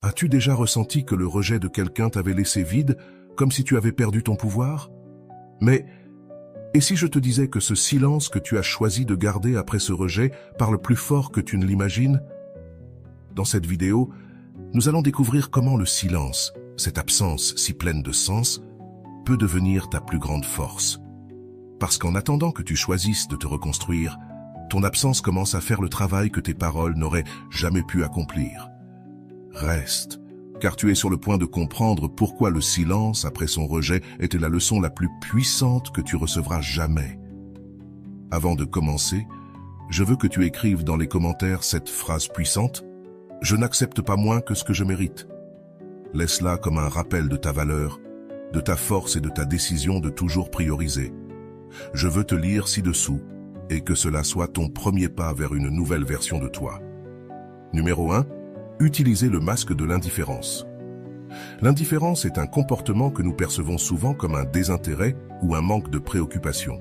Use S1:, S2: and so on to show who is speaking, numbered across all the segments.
S1: As-tu déjà ressenti que le rejet de quelqu'un t'avait laissé vide, comme si tu avais perdu ton pouvoir? Mais, et si je te disais que ce silence que tu as choisi de garder après ce rejet parle plus fort que tu ne l'imagines? Dans cette vidéo, nous allons découvrir comment le silence, cette absence si pleine de sens, peut devenir ta plus grande force. Parce qu'en attendant que tu choisisses de te reconstruire, ton absence commence à faire le travail que tes paroles n'auraient jamais pu accomplir. Reste, car tu es sur le point de comprendre pourquoi le silence après son rejet était la leçon la plus puissante que tu recevras jamais. Avant de commencer, je veux que tu écrives dans les commentaires cette phrase puissante: « Je n'accepte pas moins que ce que je mérite ». Laisse-la comme un rappel de ta valeur, de ta force et de ta décision de toujours prioriser. Je veux te lire ci-dessous et que cela soit ton premier pas vers une nouvelle version de toi. Numéro 1. Utilisez le masque de l'indifférence. L'indifférence est un comportement que nous percevons souvent comme un désintérêt ou un manque de préoccupation.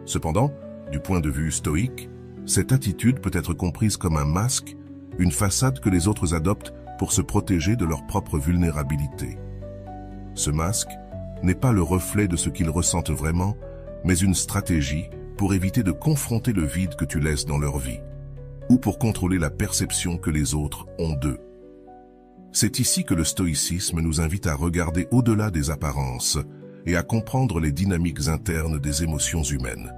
S1: Cependant, du point de vue stoïque, cette attitude peut être comprise comme un masque, une façade que les autres adoptent pour se protéger de leur propre vulnérabilité. Ce masque n'est pas le reflet de ce qu'ils ressentent vraiment, mais une stratégie pour éviter de confronter le vide que tu laisses dans leur vie, ou pour contrôler la perception que les autres ont d'eux. C'est ici que le stoïcisme nous invite à regarder au-delà des apparences et à comprendre les dynamiques internes des émotions humaines.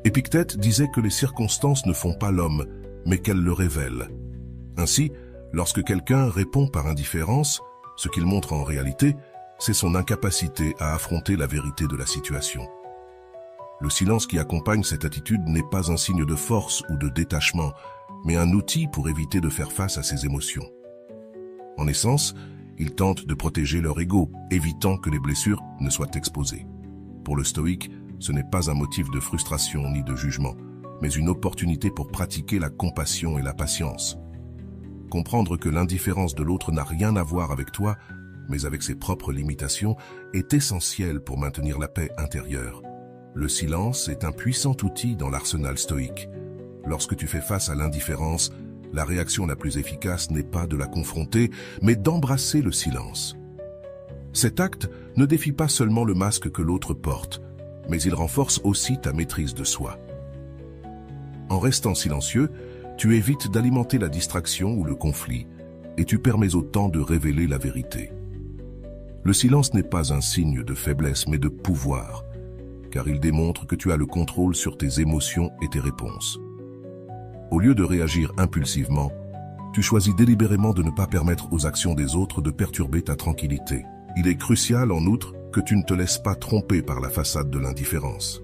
S1: Épictète disait que les circonstances ne font pas l'homme, mais qu'elles le révèlent. Ainsi, lorsque quelqu'un répond par indifférence, ce qu'il montre en réalité, c'est son incapacité à affronter la vérité de la situation. Le silence qui accompagne cette attitude n'est pas un signe de force ou de détachement, mais un outil pour éviter de faire face à ses émotions. En essence, ils tentent de protéger leur ego, évitant que les blessures ne soient exposées. Pour le stoïque, ce n'est pas un motif de frustration ni de jugement, mais une opportunité pour pratiquer la compassion et la patience. Comprendre que l'indifférence de l'autre n'a rien à voir avec toi, mais avec ses propres limitations, est essentiel pour maintenir la paix intérieure. Le silence est un puissant outil dans l'arsenal stoïque. Lorsque tu fais face à l'indifférence, la réaction la plus efficace n'est pas de la confronter, mais d'embrasser le silence. Cet acte ne défie pas seulement le masque que l'autre porte, mais il renforce aussi ta maîtrise de soi. En restant silencieux, tu évites d'alimenter la distraction ou le conflit, et tu permets au temps de révéler la vérité. Le silence n'est pas un signe de faiblesse, mais de pouvoir, car il démontre que tu as le contrôle sur tes émotions et tes réponses. Au lieu de réagir impulsivement, tu choisis délibérément de ne pas permettre aux actions des autres de perturber ta tranquillité. Il est crucial, en outre, que tu ne te laisses pas tromper par la façade de l'indifférence.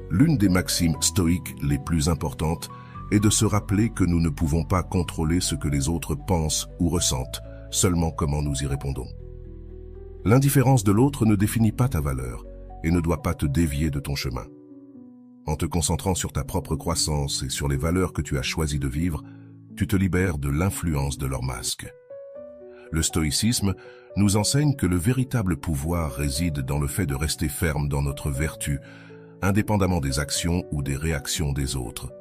S1: L'une des maximes stoïques les plus importantes est de se rappeler que nous ne pouvons pas contrôler ce que les autres pensent ou ressentent, seulement comment nous y répondons. L'indifférence de l'autre ne définit pas ta valeur et ne doit pas te dévier de ton chemin. En te concentrant sur ta propre croissance et sur les valeurs que tu as choisi de vivre, tu te libères de l'influence de leur masque. Le stoïcisme nous enseigne que le véritable pouvoir réside dans le fait de rester ferme dans notre vertu, indépendamment des actions ou des réactions des autres.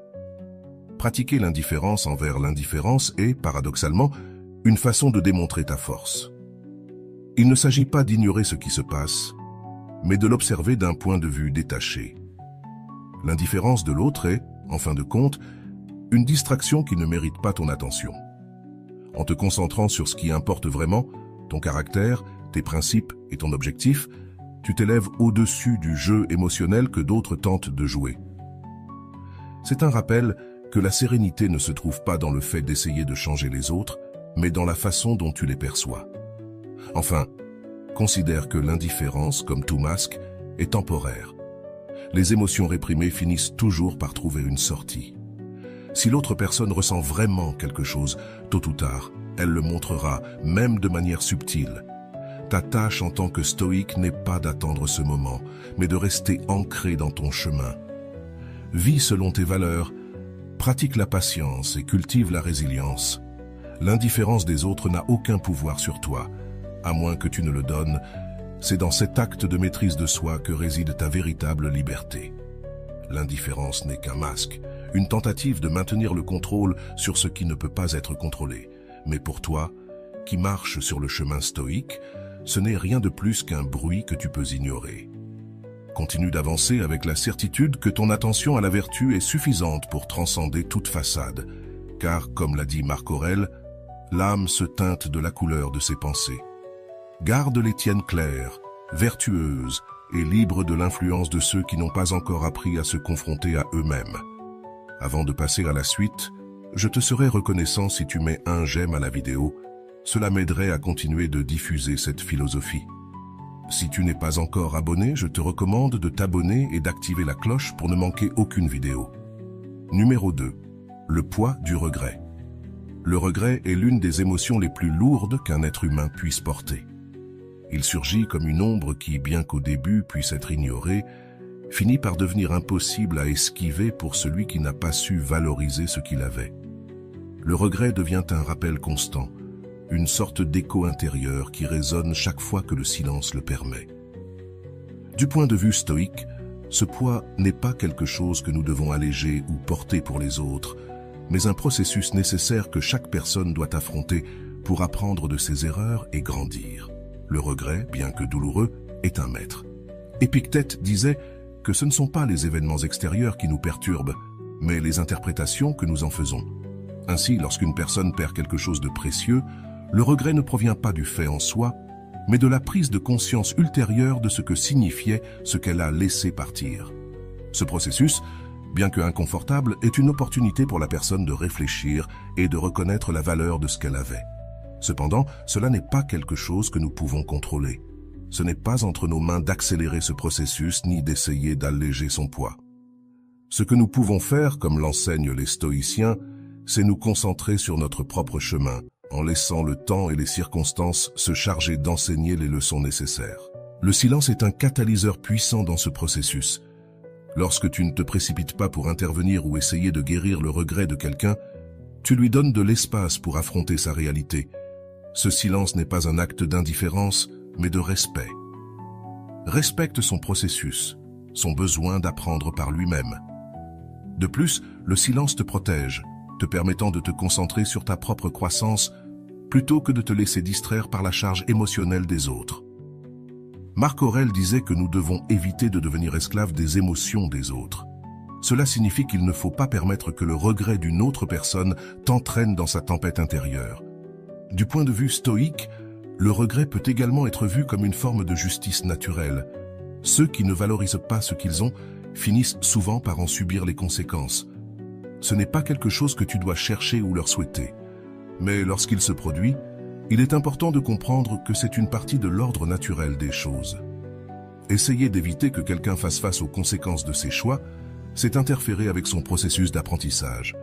S1: Pratiquer l'indifférence envers l'indifférence est, paradoxalement, une façon de démontrer ta force. Il ne s'agit pas d'ignorer ce qui se passe, mais de l'observer d'un point de vue détaché. L'indifférence de l'autre est, en fin de compte, une distraction qui ne mérite pas ton attention. En te concentrant sur ce qui importe vraiment, ton caractère, tes principes et ton objectif, tu t'élèves au-dessus du jeu émotionnel que d'autres tentent de jouer. C'est un rappel que la sérénité ne se trouve pas dans le fait d'essayer de changer les autres, mais dans la façon dont tu les perçois. Enfin, considère que l'indifférence, comme tout masque, est temporaire. Les émotions réprimées finissent toujours par trouver une sortie. Si l'autre personne ressent vraiment quelque chose, tôt ou tard, elle le montrera, même de manière subtile. Ta tâche en tant que stoïque n'est pas d'attendre ce moment, mais de rester ancré dans ton chemin. Vis selon tes valeurs, pratique la patience et cultive la résilience. L'indifférence des autres n'a aucun pouvoir sur toi, à moins que tu ne le donnes. C'est dans cet acte de maîtrise de soi que réside ta véritable liberté. L'indifférence n'est qu'un masque, une tentative de maintenir le contrôle sur ce qui ne peut pas être contrôlé. Mais pour toi, qui marche sur le chemin stoïque, ce n'est rien de plus qu'un bruit que tu peux ignorer. Continue d'avancer avec la certitude que ton attention à la vertu est suffisante pour transcender toute façade, car, comme l'a dit Marc Aurèle, l'âme se teinte de la couleur de ses pensées. Garde les tiennes claires, vertueuses et libres de l'influence de ceux qui n'ont pas encore appris à se confronter à eux-mêmes. Avant de passer à la suite, je te serais reconnaissant si tu mets un j'aime à la vidéo. Cela m'aiderait à continuer de diffuser cette philosophie. Si tu n'es pas encore abonné, je te recommande de t'abonner et d'activer la cloche pour ne manquer aucune vidéo. Numéro 2. Le poids du regret. Le regret est l'une des émotions les plus lourdes qu'un être humain puisse porter. Il surgit comme une ombre qui, bien qu'au début puisse être ignorée, finit par devenir impossible à esquiver pour celui qui n'a pas su valoriser ce qu'il avait. Le regret devient un rappel constant, une sorte d'écho intérieur qui résonne chaque fois que le silence le permet. Du point de vue stoïque, ce poids n'est pas quelque chose que nous devons alléger ou porter pour les autres, mais un processus nécessaire que chaque personne doit affronter pour apprendre de ses erreurs et grandir. Le regret, bien que douloureux, est un maître. Épictète disait que ce ne sont pas les événements extérieurs qui nous perturbent, mais les interprétations que nous en faisons. Ainsi, lorsqu'une personne perd quelque chose de précieux, le regret ne provient pas du fait en soi, mais de la prise de conscience ultérieure de ce que signifiait ce qu'elle a laissé partir. Ce processus, bien que inconfortable, est une opportunité pour la personne de réfléchir et de reconnaître la valeur de ce qu'elle avait. Cependant, cela n'est pas quelque chose que nous pouvons contrôler. Ce n'est pas entre nos mains d'accélérer ce processus ni d'essayer d'alléger son poids. Ce que nous pouvons faire, comme l'enseignent les stoïciens, c'est nous concentrer sur notre propre chemin, en laissant le temps et les circonstances se charger d'enseigner les leçons nécessaires. Le silence est un catalyseur puissant dans ce processus. Lorsque tu ne te précipites pas pour intervenir ou essayer de guérir le regret de quelqu'un, tu lui donnes de l'espace pour affronter sa réalité. Ce silence n'est pas un acte d'indifférence, mais de respect. Respecte son processus, son besoin d'apprendre par lui-même. De plus, le silence te protège, te permettant de te concentrer sur ta propre croissance plutôt que de te laisser distraire par la charge émotionnelle des autres. Marc Aurèle disait que nous devons éviter de devenir esclaves des émotions des autres. Cela signifie qu'il ne faut pas permettre que le regret d'une autre personne t'entraîne dans sa tempête intérieure. Du point de vue stoïque, le regret peut également être vu comme une forme de justice naturelle. Ceux qui ne valorisent pas ce qu'ils ont finissent souvent par en subir les conséquences. Ce n'est pas quelque chose que tu dois chercher ou leur souhaiter. Mais lorsqu'il se produit, il est important de comprendre que c'est une partie de l'ordre naturel des choses. Essayer d'éviter que quelqu'un fasse face aux conséquences de ses choix, c'est interférer avec son processus d'apprentissage.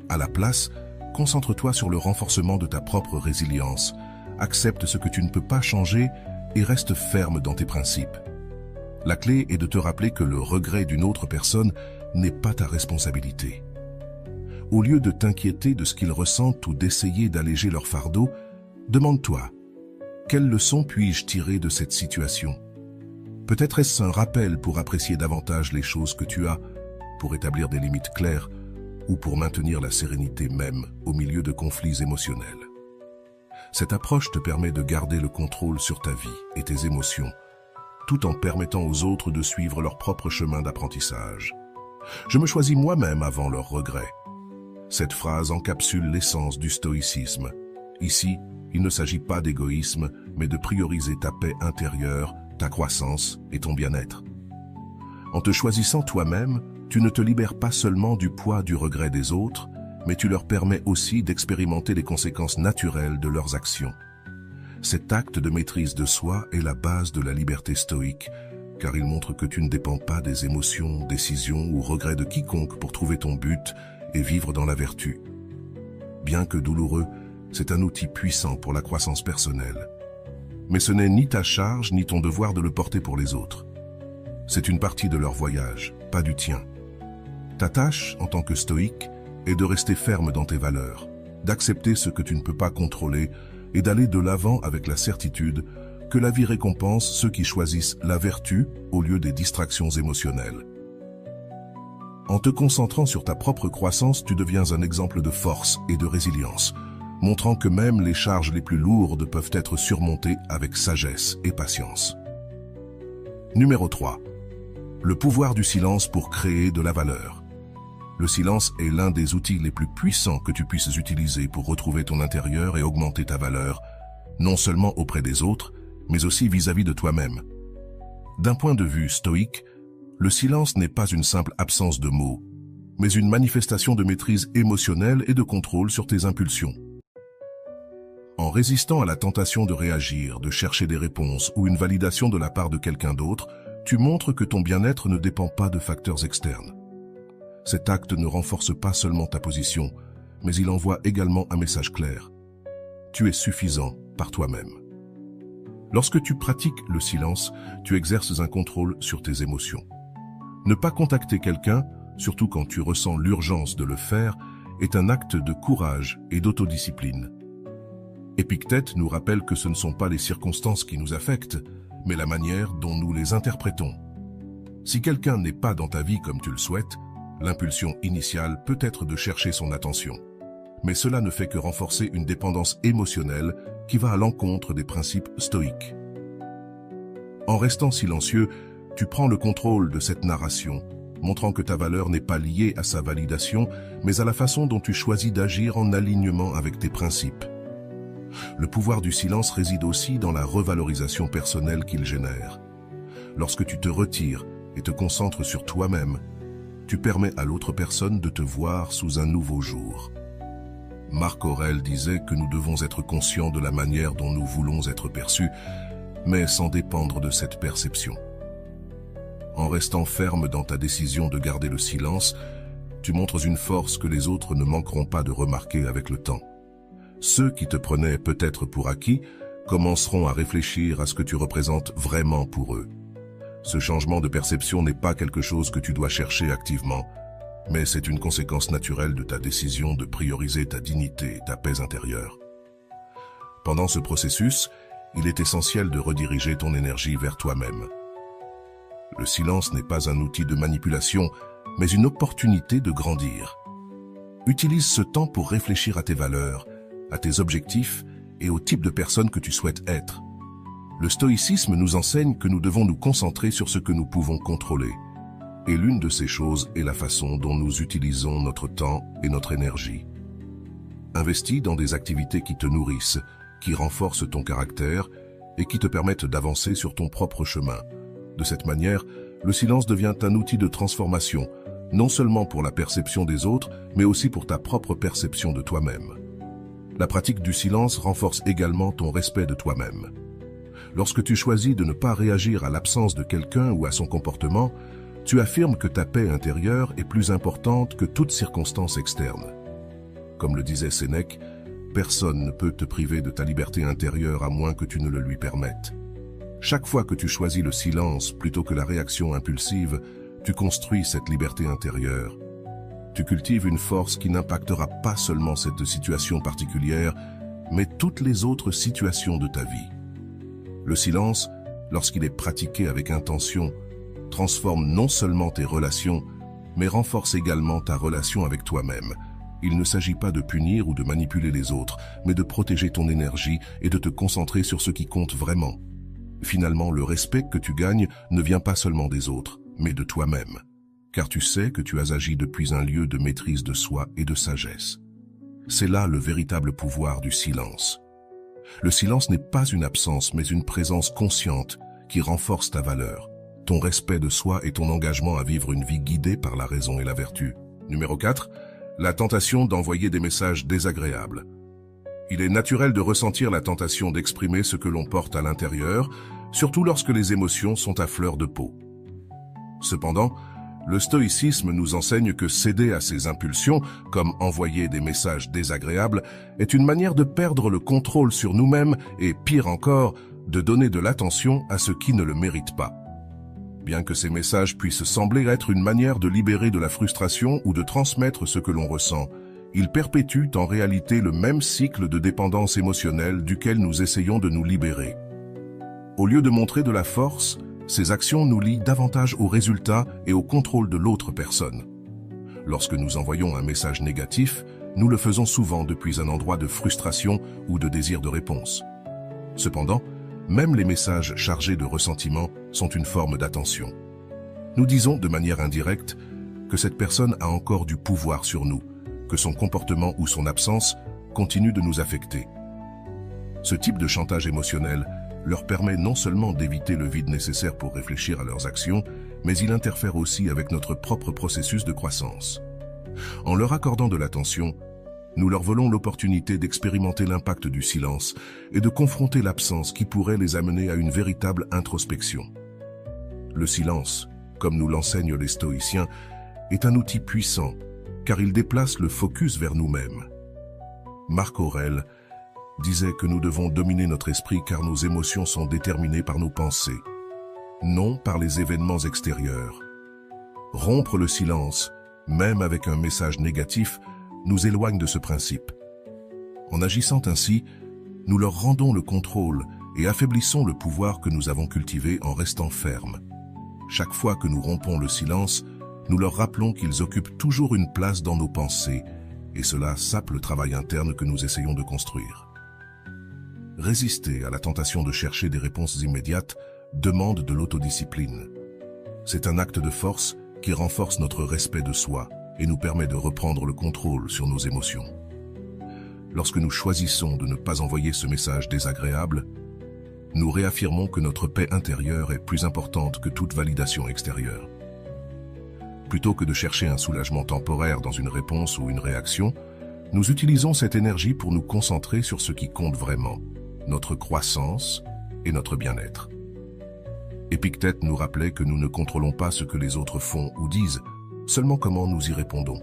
S1: À la place, concentre-toi sur le renforcement de ta propre résilience, accepte ce que tu ne peux pas changer et reste ferme dans tes principes. La clé est de te rappeler que le regret d'une autre personne n'est pas ta responsabilité. Au lieu de t'inquiéter de ce qu'ils ressentent ou d'essayer d'alléger leur fardeau, demande-toi, quelle leçon puis-je tirer de cette situation? Peut-être est-ce un rappel pour apprécier davantage les choses que tu as, pour établir des limites claires ou pour maintenir la sérénité même au milieu de conflits émotionnels. Cette approche te permet de garder le contrôle sur ta vie et tes émotions, tout en permettant aux autres de suivre leur propre chemin d'apprentissage. Je me choisis moi-même avant leurs regrets. Cette phrase encapsule l'essence du stoïcisme. Ici, il ne s'agit pas d'égoïsme, mais de prioriser ta paix intérieure, ta croissance et ton bien-être. En te choisissant toi-même, tu ne te libères pas seulement du poids du regret des autres, mais tu leur permets aussi d'expérimenter les conséquences naturelles de leurs actions. Cet acte de maîtrise de soi est la base de la liberté stoïque, car il montre que tu ne dépends pas des émotions, décisions ou regrets de quiconque pour trouver ton but et vivre dans la vertu. Bien que douloureux, c'est un outil puissant pour la croissance personnelle. Mais ce n'est ni ta charge ni ton devoir de le porter pour les autres. C'est une partie de leur voyage, pas du tien. Ta tâche, en tant que stoïque, est de rester ferme dans tes valeurs, d'accepter ce que tu ne peux pas contrôler et d'aller de l'avant avec la certitude que la vie récompense ceux qui choisissent la vertu au lieu des distractions émotionnelles. En te concentrant sur ta propre croissance, tu deviens un exemple de force et de résilience. montrant que même les charges les plus lourdes peuvent être surmontées avec sagesse et patience. Numéro 3. Le pouvoir du silence pour créer de la valeur. Le silence est l'un des outils les plus puissants que tu puisses utiliser pour retrouver ton intérieur et augmenter ta valeur, non seulement auprès des autres, mais aussi vis-à-vis de toi-même. D'un point de vue stoïque, le silence n'est pas une simple absence de mots, mais une manifestation de maîtrise émotionnelle et de contrôle sur tes impulsions. En résistant à la tentation de réagir, de chercher des réponses ou une validation de la part de quelqu'un d'autre, tu montres que ton bien-être ne dépend pas de facteurs externes. Cet acte ne renforce pas seulement ta position, mais il envoie également un message clair. Tu es suffisant par toi-même. Lorsque tu pratiques le silence, tu exerces un contrôle sur tes émotions. Ne pas contacter quelqu'un, surtout quand tu ressens l'urgence de le faire, est un acte de courage et d'autodiscipline. Épictète nous rappelle que ce ne sont pas les circonstances qui nous affectent, mais la manière dont nous les interprétons. Si quelqu'un n'est pas dans ta vie comme tu le souhaites, l'impulsion initiale peut être de chercher son attention. Mais cela ne fait que renforcer une dépendance émotionnelle qui va à l'encontre des principes stoïques. En restant silencieux, tu prends le contrôle de cette narration, montrant que ta valeur n'est pas liée à sa validation, mais à la façon dont tu choisis d'agir en alignement avec tes principes. Le pouvoir du silence réside aussi dans la revalorisation personnelle qu'il génère. Lorsque tu te retires et te concentres sur toi-même, tu permets à l'autre personne de te voir sous un nouveau jour. Marc Aurèle disait que nous devons être conscients de la manière dont nous voulons être perçus, mais sans dépendre de cette perception. En restant ferme dans ta décision de garder le silence, tu montres une force que les autres ne manqueront pas de remarquer avec le temps. Ceux qui te prenaient peut-être pour acquis commenceront à réfléchir à ce que tu représentes vraiment pour eux. Ce changement de perception n'est pas quelque chose que tu dois chercher activement, mais c'est une conséquence naturelle de ta décision de prioriser ta dignité et ta paix intérieure. Pendant ce processus, il est essentiel de rediriger ton énergie vers toi-même. Le silence n'est pas un outil de manipulation, mais une opportunité de grandir. Utilise ce temps pour réfléchir à tes valeurs, à tes objectifs et au type de personne que tu souhaites être. Le stoïcisme nous enseigne que nous devons nous concentrer sur ce que nous pouvons contrôler. Et l'une de ces choses est la façon dont nous utilisons notre temps et notre énergie. Investis dans des activités qui te nourrissent, qui renforcent ton caractère et qui te permettent d'avancer sur ton propre chemin. De cette manière, le silence devient un outil de transformation, non seulement pour la perception des autres, mais aussi pour ta propre perception de toi-même. La pratique du silence renforce également ton respect de toi-même. Lorsque tu choisis de ne pas réagir à l'absence de quelqu'un ou à son comportement, tu affirmes que ta paix intérieure est plus importante que toute circonstance externe. Comme le disait Sénèque, personne ne peut te priver de ta liberté intérieure à moins que tu ne le lui permettes. Chaque fois que tu choisis le silence plutôt que la réaction impulsive, tu construis cette liberté intérieure. Tu cultives une force qui n'impactera pas seulement cette situation particulière, mais toutes les autres situations de ta vie. Le silence, lorsqu'il est pratiqué avec intention, transforme non seulement tes relations, mais renforce également ta relation avec toi-même. Il ne s'agit pas de punir ou de manipuler les autres, mais de protéger ton énergie et de te concentrer sur ce qui compte vraiment. Finalement, le respect que tu gagnes ne vient pas seulement des autres, mais de toi-même. Car tu sais que tu as agi depuis un lieu de maîtrise de soi et de sagesse. C'est là le véritable pouvoir du silence. Le silence n'est pas une absence, mais une présence consciente qui renforce ta valeur, ton respect de soi et ton engagement à vivre une vie guidée par la raison et la vertu. Numéro 4. La tentation d'envoyer des messages désagréables. Il est naturel de ressentir la tentation d'exprimer ce que l'on porte à l'intérieur, surtout lorsque les émotions sont à fleur de peau. Cependant, le stoïcisme nous enseigne que céder à ces impulsions, comme envoyer des messages désagréables, est une manière de perdre le contrôle sur nous-mêmes et, pire encore, de donner de l'attention à ceux qui ne le méritent pas. Bien que ces messages puissent sembler être une manière de libérer de la frustration ou de transmettre ce que l'on ressent, ils perpétuent en réalité le même cycle de dépendance émotionnelle duquel nous essayons de nous libérer. Au lieu de montrer de la force, ces actions nous lient davantage au résultat et au contrôle de l'autre personne. Lorsque nous envoyons un message négatif, Nous le faisons souvent depuis un endroit de frustration ou de désir de réponse. Cependant, même les messages chargés de ressentiment sont une forme d'attention. Nous disons de manière indirecte que cette personne a encore du pouvoir sur nous, que son comportement ou son absence continue de nous affecter. Ce type de chantage émotionnel leur permet non seulement d'éviter le vide nécessaire pour réfléchir à leurs actions, mais il interfère aussi avec notre propre processus de croissance. En leur accordant de l'attention, nous leur volons l'opportunité d'expérimenter l'impact du silence et de confronter l'absence qui pourrait les amener à une véritable introspection. Le silence, comme nous l'enseignent les stoïciens, est un outil puissant car il déplace le focus vers nous-mêmes. Marc Aurèle disait que nous devons dominer notre esprit car nos émotions sont déterminées par nos pensées, non par les événements extérieurs. Rompre le silence, même avec un message négatif, nous éloigne de ce principe. En agissant ainsi, nous leur rendons le contrôle et affaiblissons le pouvoir que nous avons cultivé en restant fermes. Chaque fois que nous rompons le silence, nous leur rappelons qu'ils occupent toujours une place dans nos pensées, et cela sape le travail interne que nous essayons de construire. Résister à la tentation de chercher des réponses immédiates demande de l'autodiscipline. C'est un acte de force qui renforce notre respect de soi et nous permet de reprendre le contrôle sur nos émotions. Lorsque nous choisissons de ne pas envoyer ce message désagréable, nous réaffirmons que notre paix intérieure est plus importante que toute validation extérieure. Plutôt que de chercher un soulagement temporaire dans une réponse ou une réaction, nous utilisons cette énergie pour nous concentrer sur ce qui compte vraiment, notre croissance et notre bien-être. Épictète nous rappelait que nous ne contrôlons pas ce que les autres font ou disent, seulement comment nous y répondons.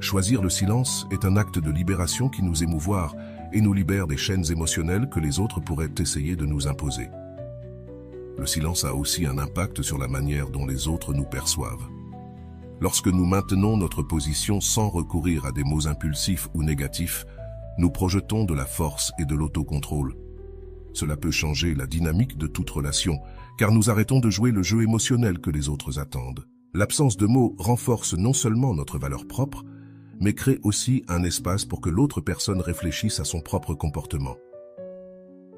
S1: Choisir le silence est un acte de libération qui nous émouvoir et nous libère des chaînes émotionnelles que les autres pourraient essayer de nous imposer. Le silence a aussi un impact sur la manière dont les autres nous perçoivent. Lorsque nous maintenons notre position sans recourir à des mots impulsifs ou négatifs, nous projetons de la force et de l'autocontrôle. Cela peut changer la dynamique de toute relation, car nous arrêtons de jouer le jeu émotionnel que les autres attendent. L'absence de mots renforce non seulement notre valeur propre, mais crée aussi un espace pour que l'autre personne réfléchisse à son propre comportement.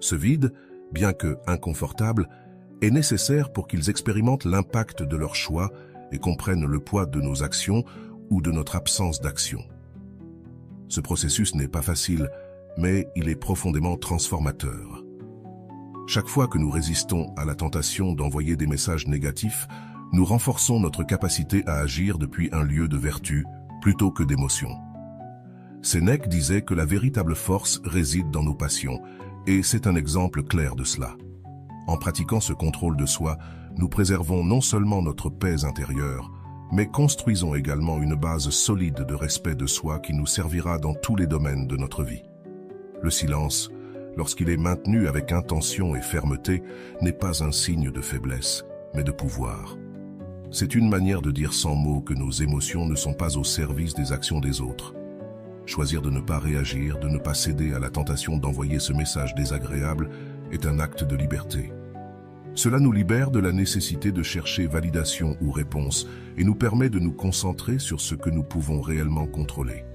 S1: Ce vide, bien que inconfortable, est nécessaire pour qu'ils expérimentent l'impact de leurs choix et comprennent le poids de nos actions ou de notre absence d'action. Ce processus n'est pas facile, mais il est profondément transformateur. Chaque fois que nous résistons à la tentation d'envoyer des messages négatifs, nous renforçons notre capacité à agir depuis un lieu de vertu plutôt que d'émotion. Sénèque disait que la véritable force réside dans nos passions, et c'est un exemple clair de cela. En pratiquant ce contrôle de soi, nous préservons non seulement notre paix intérieure, mais construisons également une base solide de respect de soi qui nous servira dans tous les domaines de notre vie. Le silence, lorsqu'il est maintenu avec intention et fermeté, n'est pas un signe de faiblesse, mais de pouvoir. C'est une manière de dire sans mots que nos émotions ne sont pas au service des actions des autres. Choisir de ne pas réagir, de ne pas céder à la tentation d'envoyer ce message désagréable est un acte de liberté. Cela nous libère de la nécessité de chercher validation ou réponse et nous permet de nous concentrer sur ce que nous pouvons réellement contrôler.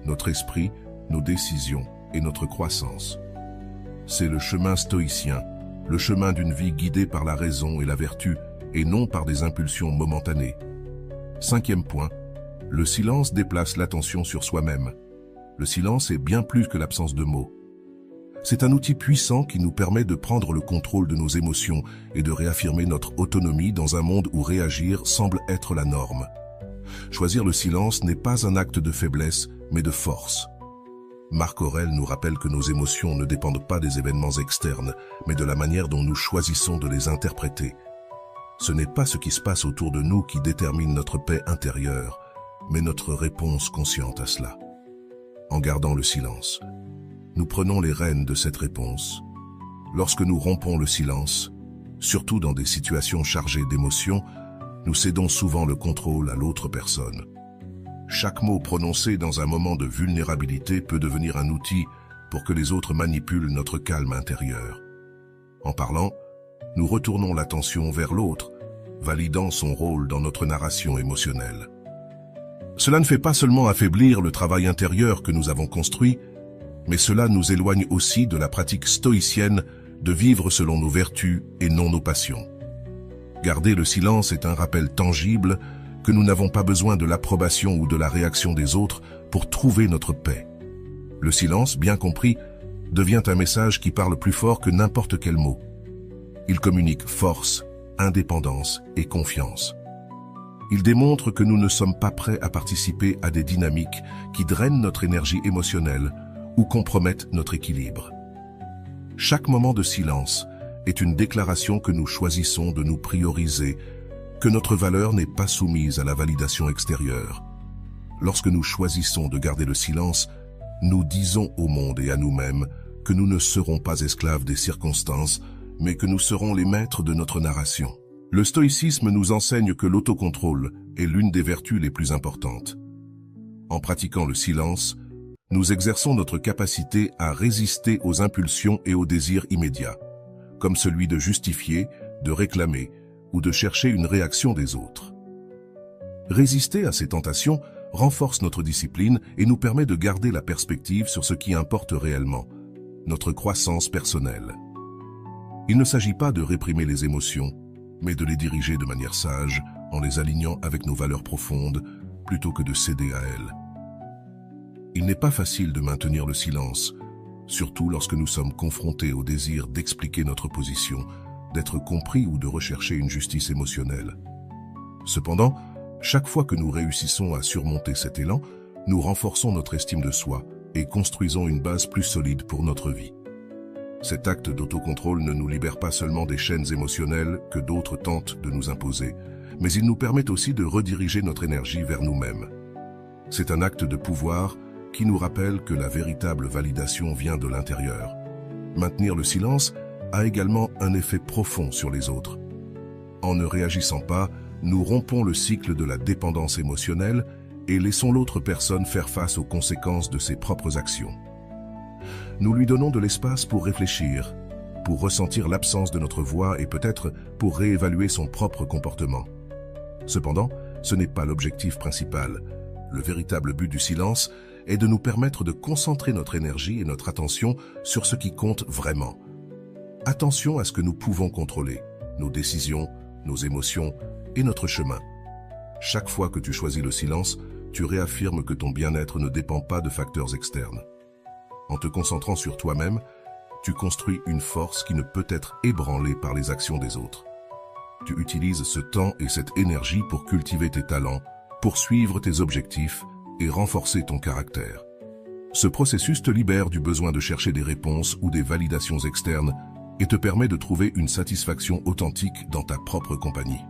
S1: Notre esprit, nos décisions et notre croissance. C'est le chemin stoïcien, le chemin d'une vie guidée par la raison et la vertu, et non par des impulsions momentanées. 5e point, le silence déplace l'attention sur soi-même. Le silence est bien plus que l'absence de mots. C'est un outil puissant qui nous permet de prendre le contrôle de nos émotions et de réaffirmer notre autonomie dans un monde où réagir semble être la norme. Choisir le silence n'est pas un acte de faiblesse, mais de force. Marc Aurèle nous rappelle que nos émotions ne dépendent pas des événements externes, mais de la manière dont nous choisissons de les interpréter. Ce n'est pas ce qui se passe autour de nous qui détermine notre paix intérieure, mais notre réponse consciente à cela. En gardant le silence, nous prenons les rênes de cette réponse. Lorsque nous rompons le silence, surtout dans des situations chargées d'émotions, nous cédons souvent le contrôle à l'autre personne. Chaque mot prononcé dans un moment de vulnérabilité peut devenir un outil pour que les autres manipulent notre calme intérieur. En parlant, nous retournons l'attention vers l'autre, validant son rôle dans notre narration émotionnelle. Cela ne fait pas seulement affaiblir le travail intérieur que nous avons construit, mais cela nous éloigne aussi de la pratique stoïcienne de vivre selon nos vertus et non nos passions. Garder le silence est un rappel tangible que nous n'avons pas besoin de l'approbation ou de la réaction des autres pour trouver notre paix. Le silence, bien compris, devient un message qui parle plus fort que n'importe quel mot. Il communique force, indépendance et confiance. Il démontre que nous ne sommes pas prêts à participer à des dynamiques qui drainent notre énergie émotionnelle ou compromettent notre équilibre. Chaque moment de silence est une déclaration que nous choisissons de nous prioriser, que notre valeur n'est pas soumise à la validation extérieure. Lorsque nous choisissons de garder le silence, nous disons au monde et à nous-mêmes que nous ne serons pas esclaves des circonstances, mais que nous serons les maîtres de notre narration. Le stoïcisme nous enseigne que l'autocontrôle est l'une des vertus les plus importantes. En pratiquant le silence, nous exerçons notre capacité à résister aux impulsions et aux désirs immédiats, comme celui de justifier, de réclamer ou de chercher une réaction des autres. Résister à ces tentations renforce notre discipline et nous permet de garder la perspective sur ce qui importe réellement, notre croissance personnelle. Il ne s'agit pas de réprimer les émotions, mais de les diriger de manière sage, en les alignant avec nos valeurs profondes, plutôt que de céder à elles. Il n'est pas facile de maintenir le silence, surtout lorsque nous sommes confrontés au désir d'expliquer notre position, d'être compris ou de rechercher une justice émotionnelle. Cependant, chaque fois que nous réussissons à surmonter cet élan, nous renforçons notre estime de soi et construisons une base plus solide pour notre vie. Cet acte d'autocontrôle ne nous libère pas seulement des chaînes émotionnelles que d'autres tentent de nous imposer, mais il nous permet aussi de rediriger notre énergie vers nous-mêmes. C'est un acte de pouvoir qui nous rappelle que la véritable validation vient de l'intérieur. Maintenir le silence a également un effet profond sur les autres. En ne réagissant pas, nous rompons le cycle de la dépendance émotionnelle et laissons l'autre personne faire face aux conséquences de ses propres actions. Nous lui donnons de l'espace pour réfléchir, pour ressentir l'absence de notre voix et peut-être pour réévaluer son propre comportement. Cependant, ce n'est pas l'objectif principal. Le véritable but du silence est de nous permettre de concentrer notre énergie et notre attention sur ce qui compte vraiment. Attention à ce que nous pouvons contrôler, nos décisions, nos émotions et notre chemin. Chaque fois que tu choisis le silence, tu réaffirmes que ton bien-être ne dépend pas de facteurs externes. En te concentrant sur toi-même, tu construis une force qui ne peut être ébranlée par les actions des autres. Tu utilises ce temps et cette énergie pour cultiver tes talents, poursuivre tes objectifs et renforcer ton caractère. Ce processus te libère du besoin de chercher des réponses ou des validations externes et te permet de trouver une satisfaction authentique dans ta propre compagnie.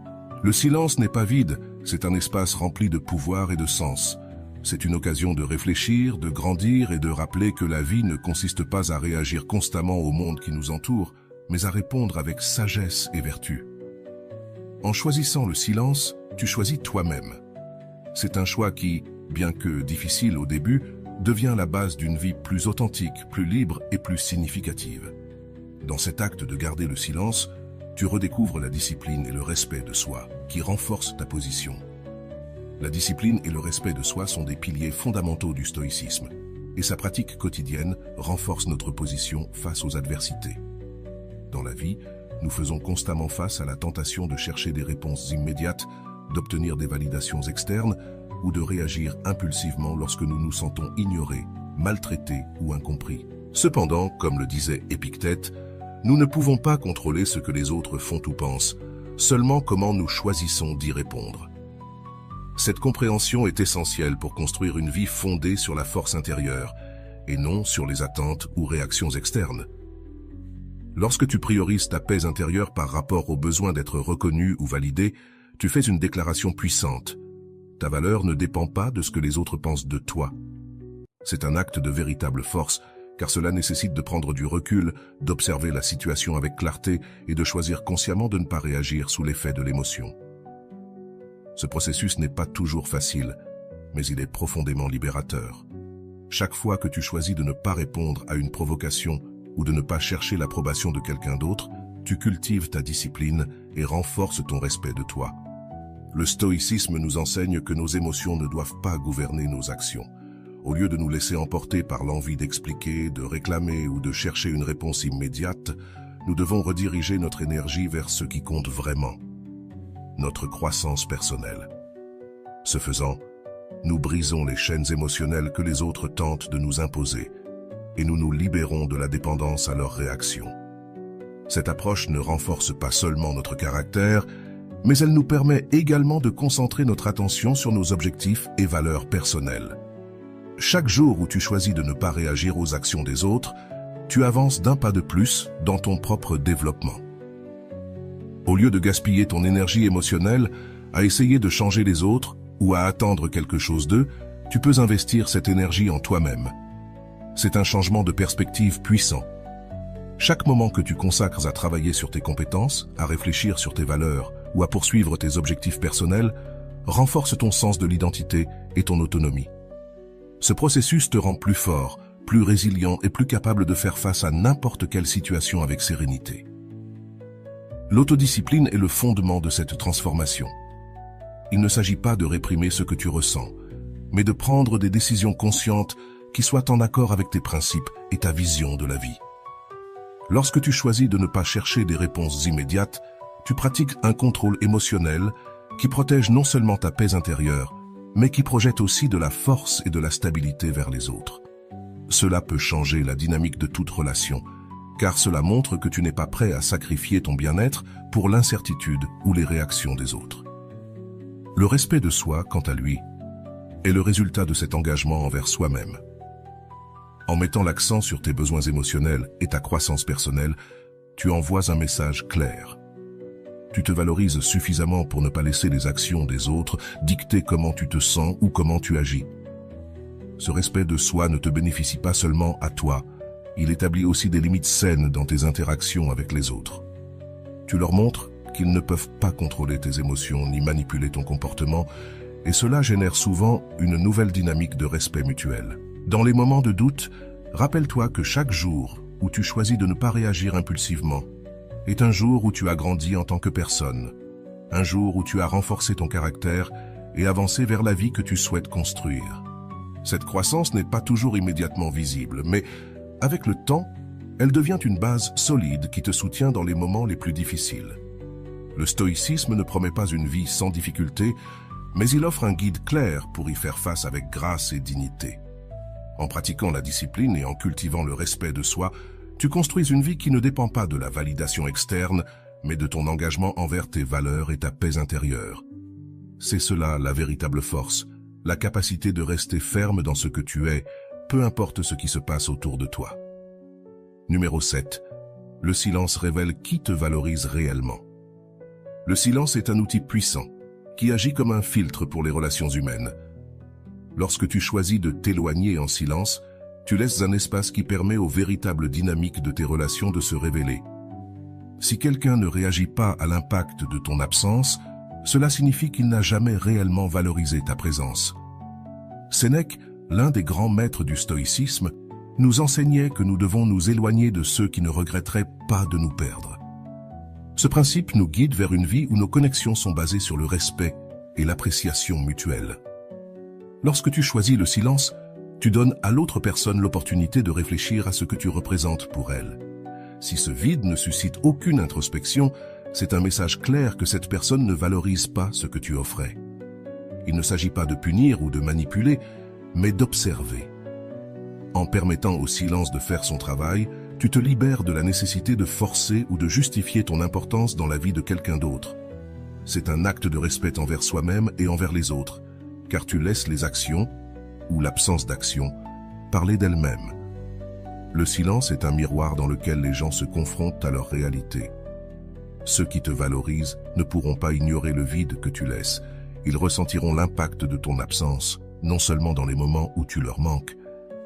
S1: Le silence n'est pas vide, c'est un espace rempli de pouvoir et de sens. C'est une occasion de réfléchir, de grandir et de rappeler que la vie ne consiste pas à réagir constamment au monde qui nous entoure, mais à répondre avec sagesse et vertu. En choisissant le silence, tu choisis toi-même. C'est un choix qui, bien que difficile au début, devient la base d'une vie plus authentique, plus libre et plus significative. Dans cet acte de garder le silence, tu redécouvres la discipline et le respect de soi, qui renforcent ta position. La discipline et le respect de soi sont des piliers fondamentaux du stoïcisme, et sa pratique quotidienne renforce notre position face aux adversités. Dans la vie, nous faisons constamment face à la tentation de chercher des réponses immédiates, d'obtenir des validations externes ou de réagir impulsivement lorsque nous nous sentons ignorés, maltraités ou incompris. Cependant, comme le disait Épictète, nous ne pouvons pas contrôler ce que les autres font ou pensent, seulement comment nous choisissons d'y répondre. Cette compréhension est essentielle pour construire une vie fondée sur la force intérieure et non sur les attentes ou réactions externes. Lorsque tu priorises ta paix intérieure par rapport au besoin d'être reconnu ou validé, tu fais une déclaration puissante. Ta valeur ne dépend pas de ce que les autres pensent de toi. C'est un acte de véritable force, car cela nécessite de prendre du recul, d'observer la situation avec clarté et de choisir consciemment de ne pas réagir sous l'effet de l'émotion. Ce processus n'est pas toujours facile, mais il est profondément libérateur. Chaque fois que tu choisis de ne pas répondre à une provocation ou de ne pas chercher l'approbation de quelqu'un d'autre, tu cultives ta discipline et renforces ton respect de toi. Le stoïcisme nous enseigne que nos émotions ne doivent pas gouverner nos actions. Au lieu de nous laisser emporter par l'envie d'expliquer, de réclamer ou de chercher une réponse immédiate, nous devons rediriger notre énergie vers ce qui compte vraiment, notre croissance personnelle. Ce faisant, nous brisons les chaînes émotionnelles que les autres tentent de nous imposer et nous nous libérons de la dépendance à leurs réactions. Cette approche ne renforce pas seulement notre caractère, mais elle nous permet également de concentrer notre attention sur nos objectifs et valeurs personnelles. Chaque jour où tu choisis de ne pas réagir aux actions des autres, tu avances d'un pas de plus dans ton propre développement. Au lieu de gaspiller ton énergie émotionnelle à essayer de changer les autres ou à attendre quelque chose d'eux, tu peux investir cette énergie en toi-même. C'est un changement de perspective puissant. Chaque moment que tu consacres à travailler sur tes compétences, à réfléchir sur tes valeurs ou à poursuivre tes objectifs personnels, renforce ton sens de l'identité et ton autonomie. Ce processus te rend plus fort, plus résilient et plus capable de faire face à n'importe quelle situation avec sérénité. L'autodiscipline est le fondement de cette transformation. Il ne s'agit pas de réprimer ce que tu ressens, mais de prendre des décisions conscientes qui soient en accord avec tes principes et ta vision de la vie. Lorsque tu choisis de ne pas chercher des réponses immédiates, tu pratiques un contrôle émotionnel qui protège non seulement ta paix intérieure, mais qui projette aussi de la force et de la stabilité vers les autres. Cela peut changer la dynamique de toute relation, car cela montre que tu n'es pas prêt à sacrifier ton bien-être pour l'incertitude ou les réactions des autres. Le respect de soi, quant à lui, est le résultat de cet engagement envers soi-même. En mettant l'accent sur tes besoins émotionnels et ta croissance personnelle, tu envoies un message clair. Tu te valorises suffisamment pour ne pas laisser les actions des autres dicter comment tu te sens ou comment tu agis. Ce respect de soi ne te bénéficie pas seulement à toi, il établit aussi des limites saines dans tes interactions avec les autres. Tu leur montres qu'ils ne peuvent pas contrôler tes émotions ni manipuler ton comportement, et cela génère souvent une nouvelle dynamique de respect mutuel. Dans les moments de doute, rappelle-toi que chaque jour où tu choisis de ne pas réagir impulsivement est un jour où tu as grandi en tant que personne, un jour où tu as renforcé ton caractère et avancé vers la vie que tu souhaites construire. Cette croissance n'est pas toujours immédiatement visible, mais avec le temps, elle devient une base solide qui te soutient dans les moments les plus difficiles. Le stoïcisme ne promet pas une vie sans difficulté, mais il offre un guide clair pour y faire face avec grâce et dignité. En pratiquant la discipline et en cultivant le respect de soi, tu construis une vie qui ne dépend pas de la validation externe, mais de ton engagement envers tes valeurs et ta paix intérieure. C'est cela la véritable force, la capacité de rester ferme dans ce que tu es, peu importe ce qui se passe autour de toi. Numéro 7. Le silence révèle qui te valorise réellement. Le silence est un outil puissant, qui agit comme un filtre pour les relations humaines. Lorsque tu choisis de t'éloigner en silence, tu laisses un espace qui permet aux véritables dynamiques de tes relations de se révéler. Si quelqu'un ne réagit pas à l'impact de ton absence, cela signifie qu'il n'a jamais réellement valorisé ta présence. Sénèque, l'un des grands maîtres du stoïcisme, nous enseignait que nous devons nous éloigner de ceux qui ne regretteraient pas de nous perdre. Ce principe nous guide vers une vie où nos connexions sont basées sur le respect et l'appréciation mutuelle. Lorsque tu choisis le silence, tu donnes à l'autre personne l'opportunité de réfléchir à ce que tu représentes pour elle. Si ce vide ne suscite aucune introspection, c'est un message clair que cette personne ne valorise pas ce que tu offrais. Il ne s'agit pas de punir ou de manipuler, mais d'observer. En permettant au silence de faire son travail, tu te libères de la nécessité de forcer ou de justifier ton importance dans la vie de quelqu'un d'autre. C'est un acte de respect envers soi-même et envers les autres, car tu laisses les actions, ou l'absence d'action, parler d'elles-mêmes. Le silence est un miroir dans lequel les gens se confrontent à leur réalité. Ceux qui te valorisent ne pourront pas ignorer le vide que tu laisses. Ils ressentiront l'impact de ton absence, non seulement dans les moments où tu leur manques,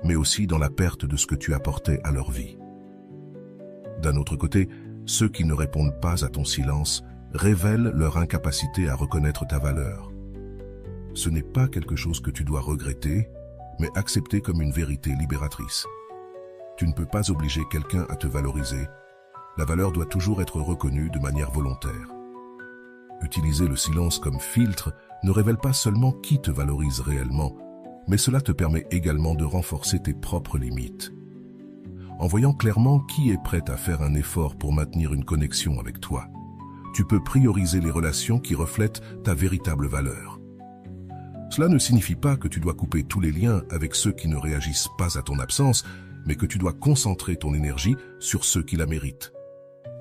S1: mais aussi dans la perte de ce que tu apportais à leur vie. D'un autre côté, ceux qui ne répondent pas à ton silence révèlent leur incapacité à reconnaître ta valeur. Ce n'est pas quelque chose que tu dois regretter, mais accepter comme une vérité libératrice. Tu ne peux pas obliger quelqu'un à te valoriser. La valeur doit toujours être reconnue de manière volontaire. Utiliser le silence comme filtre ne révèle pas seulement qui te valorise réellement, mais cela te permet également de renforcer tes propres limites. En voyant clairement qui est prêt à faire un effort pour maintenir une connexion avec toi, tu peux prioriser les relations qui reflètent ta véritable valeur. Cela ne signifie pas que tu dois couper tous les liens avec ceux qui ne réagissent pas à ton absence, mais que tu dois concentrer ton énergie sur ceux qui la méritent.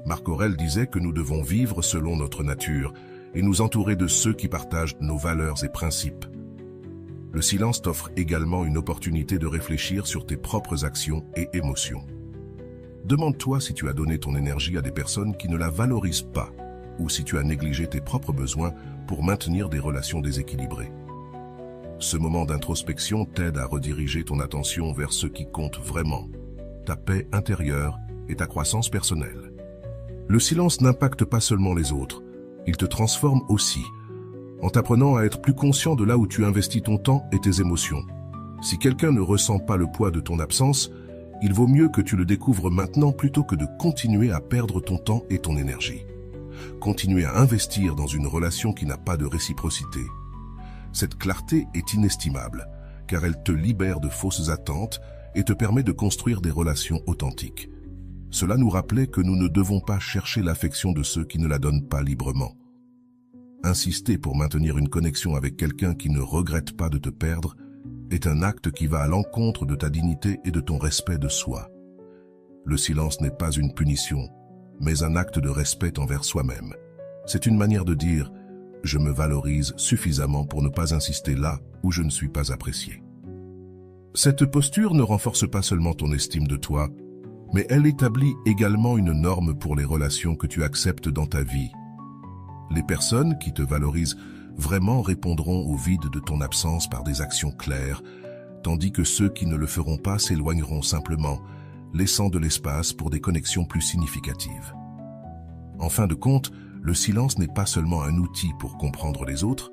S1: Marc Aurèle disait que nous devons vivre selon notre nature et nous entourer de ceux qui partagent nos valeurs et principes. Le silence t'offre également une opportunité de réfléchir sur tes propres actions et émotions. Demande-toi si tu as donné ton énergie à des personnes qui ne la valorisent pas ou si tu as négligé tes propres besoins pour maintenir des relations déséquilibrées. Ce moment d'introspection t'aide à rediriger ton attention vers ce qui compte vraiment, ta paix intérieure et ta croissance personnelle. Le silence n'impacte pas seulement les autres, il te transforme aussi, en t'apprenant à être plus conscient de là où tu investis ton temps et tes émotions. Si quelqu'un ne ressent pas le poids de ton absence, il vaut mieux que tu le découvres maintenant plutôt que de continuer à perdre ton temps et ton énergie. Continuer à investir dans une relation qui n'a pas de réciprocité. Cette clarté est inestimable, car elle te libère de fausses attentes et te permet de construire des relations authentiques. Cela nous rappelait que nous ne devons pas chercher l'affection de ceux qui ne la donnent pas librement. Insister pour maintenir une connexion avec quelqu'un qui ne regrette pas de te perdre est un acte qui va à l'encontre de ta dignité et de ton respect de soi. Le silence n'est pas une punition, mais un acte de respect envers soi-même. C'est une manière de dire « je me valorise suffisamment pour ne pas insister là où je ne suis pas apprécié ». Cette posture ne renforce pas seulement ton estime de toi, mais elle établit également une norme pour les relations que tu acceptes dans ta vie. Les personnes qui te valorisent vraiment répondront au vide de ton absence par des actions claires, tandis que ceux qui ne le feront pas s'éloigneront simplement, laissant de l'espace pour des connexions plus significatives. En fin de compte, le silence n'est pas seulement un outil pour comprendre les autres,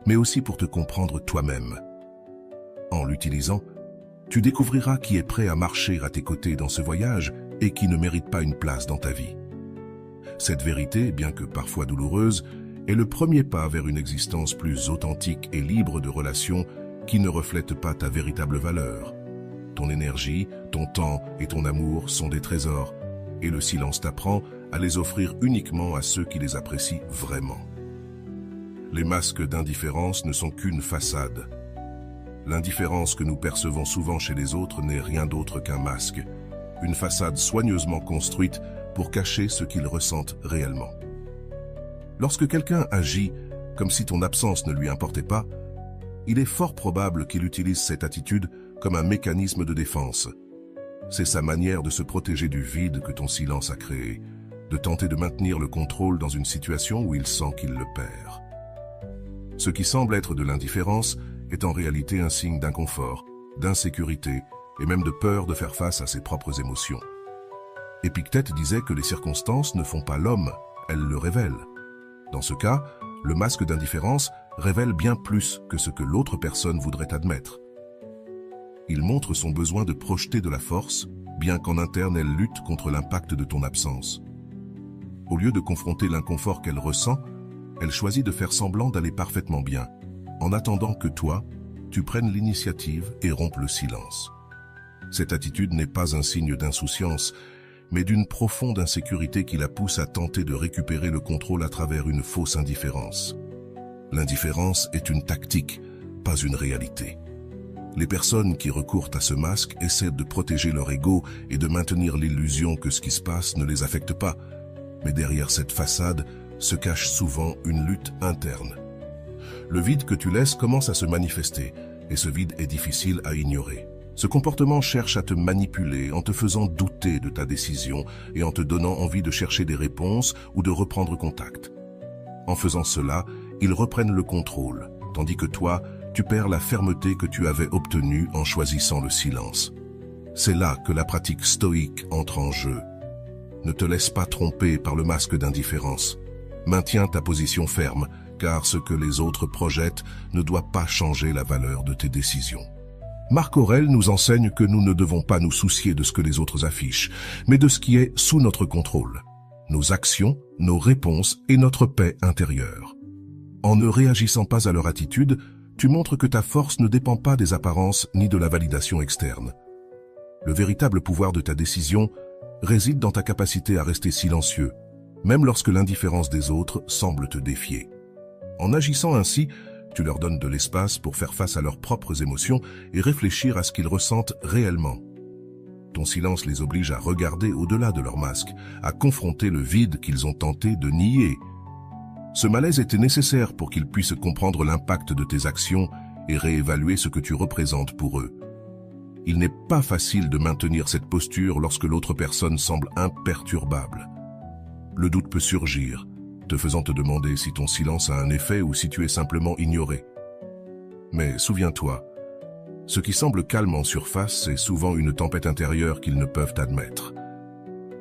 S1: mais aussi pour te comprendre toi-même. En l'utilisant, tu découvriras qui est prêt à marcher à tes côtés dans ce voyage et qui ne mérite pas une place dans ta vie. Cette vérité, bien que parfois douloureuse, est le premier pas vers une existence plus authentique et libre de relations qui ne reflètent pas ta véritable valeur. Ton énergie, ton temps et ton amour sont des trésors, et le silence t'apprend à les offrir uniquement à ceux qui les apprécient vraiment. Les masques d'indifférence ne sont qu'une façade. L'indifférence que nous percevons souvent chez les autres n'est rien d'autre qu'un masque, une façade soigneusement construite pour cacher ce qu'ils ressentent réellement. Lorsque quelqu'un agit comme si ton absence ne lui importait pas, il est fort probable qu'il utilise cette attitude comme un mécanisme de défense. C'est sa manière de se protéger du vide que ton silence a créé, de tenter de maintenir le contrôle dans une situation où il sent qu'il le perd. Ce qui semble être de l'indifférence est en réalité un signe d'inconfort, d'insécurité et même de peur de faire face à ses propres émotions. Épictète disait que les circonstances ne font pas l'homme, elles le révèlent. Dans ce cas, le masque d'indifférence révèle bien plus que ce que l'autre personne voudrait admettre. Il montre son besoin de projeter de la force, bien qu'en interne elle lutte contre l'impact de ton absence. Au lieu de confronter l'inconfort qu'elle ressent, elle choisit de faire semblant d'aller parfaitement bien, en attendant que toi, tu prennes l'initiative et rompes le silence. Cette attitude n'est pas un signe d'insouciance, mais d'une profonde insécurité qui la pousse à tenter de récupérer le contrôle à travers une fausse indifférence. L'indifférence est une tactique, pas une réalité. Les personnes qui recourent à ce masque essaient de protéger leur ego et de maintenir l'illusion que ce qui se passe ne les affecte pas, mais derrière cette façade se cache souvent une lutte interne. Le vide que tu laisses commence à se manifester, et ce vide est difficile à ignorer. Ce comportement cherche à te manipuler en te faisant douter de ta décision et en te donnant envie de chercher des réponses ou de reprendre contact. En faisant cela, ils reprennent le contrôle, tandis que toi, tu perds la fermeté que tu avais obtenue en choisissant le silence. C'est là que la pratique stoïque entre en jeu. Ne te laisse pas tromper par le masque d'indifférence. Maintiens ta position ferme, car ce que les autres projettent ne doit pas changer la valeur de tes décisions. Marc Aurèle nous enseigne que nous ne devons pas nous soucier de ce que les autres affichent, mais de ce qui est sous notre contrôle, nos actions, nos réponses et notre paix intérieure. En ne réagissant pas à leur attitude, tu montres que ta force ne dépend pas des apparences ni de la validation externe. Le véritable pouvoir de ta décision réside dans ta capacité à rester silencieux, même lorsque l'indifférence des autres semble te défier. En agissant ainsi, tu leur donnes de l'espace pour faire face à leurs propres émotions et réfléchir à ce qu'ils ressentent réellement. Ton silence les oblige à regarder au-delà de leur masque, à confronter le vide qu'ils ont tenté de nier. Ce malaise était nécessaire pour qu'ils puissent comprendre l'impact de tes actions et réévaluer ce que tu représentes pour eux. Il n'est pas facile de maintenir cette posture lorsque l'autre personne semble imperturbable. Le doute peut surgir, te faisant te demander si ton silence a un effet ou si tu es simplement ignoré. Mais souviens-toi, ce qui semble calme en surface est souvent une tempête intérieure qu'ils ne peuvent admettre.